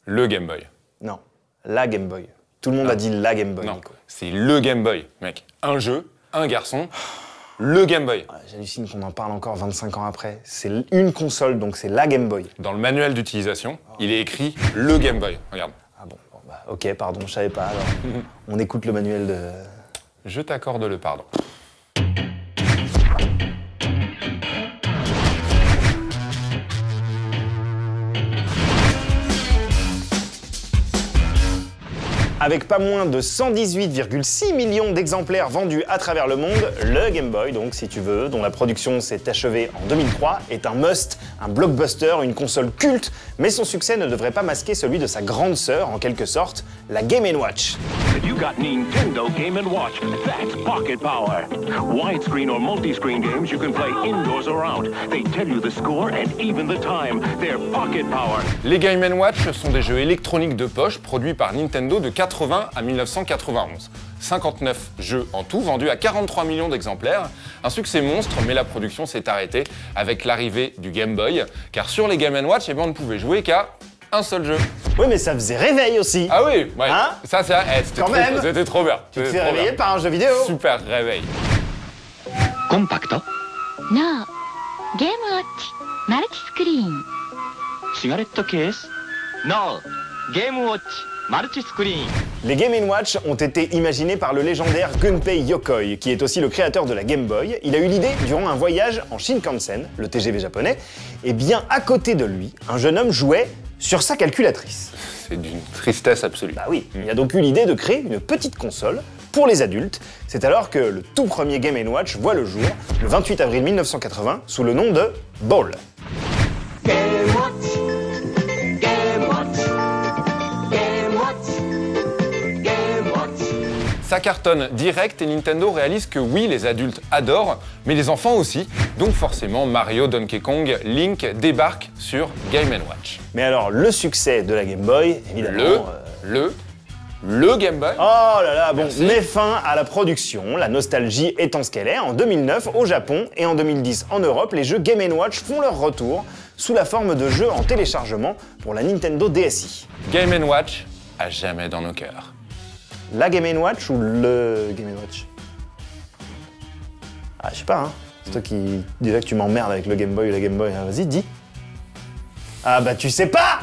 le Game Boy. Non, la Game Boy. Tout le monde a dit la Game Boy, Non, Nico. c'est le Game Boy, mec. Un jeu, un garçon, le Game Boy. J'hallucine qu'on en parle encore 25 ans après. C'est une console, donc c'est la Game Boy. Dans le manuel d'utilisation, il est écrit le Game Boy. Regarde. Ah bon, bah, ok, pardon, je savais pas alors. On écoute le manuel de... Je t'accorde le pardon. Avec pas moins de 118,6 millions d'exemplaires vendus à travers le monde, le Game Boy, donc si tu veux, dont la production s'est achevée en 2003, est un must, un blockbuster, une console culte, mais son succès ne devrait pas masquer celui de sa grande sœur, en quelque sorte, la Game & Watch. You got Nintendo Game & Watch. That's pocket power. Widescreen or multi-screen games you can play indoors or out. They tell you the score and even the time. They're pocket power. Les Game & Watch sont des jeux électroniques de poche produits par Nintendo de 80 à 1991. 59 jeux en tout, vendus à 43 millions d'exemplaires. Un succès monstre, mais la production s'est arrêtée avec l'arrivée du Game Boy, car sur les Game & Watch, on ne pouvait jouer qu'à un seul jeu. Oui, mais ça faisait réveil aussi. Ah oui, ouais. Hein? Ça, c'était Quand même. c'était trop bien. Tu te fais réveiller par un jeu vidéo. Super réveil. Compacto. No. Game Watch. Multi-screen. Cigarette case. No. Game Watch. Multi-screen. Les Game & Watch ont été imaginés par le légendaire Gunpei Yokoi, qui est aussi le créateur de la Game Boy. Il a eu l'idée durant un voyage en Shinkansen, le TGV japonais, et bien à côté de lui, un jeune homme jouait sur sa calculatrice. C'est d'une tristesse absolue. Bah oui, il a donc eu l'idée de créer une petite console pour les adultes. C'est alors que le tout premier Game & Watch voit le jour, le 28 avril 1980, sous le nom de Ball. Ça cartonne direct et Nintendo réalise que oui, les adultes adorent, mais les enfants aussi. Donc forcément, Mario, Donkey Kong, Link débarquent sur Game & Watch. Mais alors, le succès de la Game Boy, évidemment... Le Game Boy. Oh là là, bon, Merci. met fin à la production, la nostalgie étant ce qu'elle est. En 2009, au Japon, et en 2010, en Europe, les jeux Game & Watch font leur retour sous la forme de jeux en téléchargement pour la Nintendo DSi. Game & Watch, à jamais dans nos cœurs. La Game & Watch ou le Game & Watch? Ah, je sais pas, hein. C'est toi qui... Déjà que tu m'emmerdes avec le Game Boy ou la Game Boy, hein. Vas-y, dis. Ah bah tu sais pas!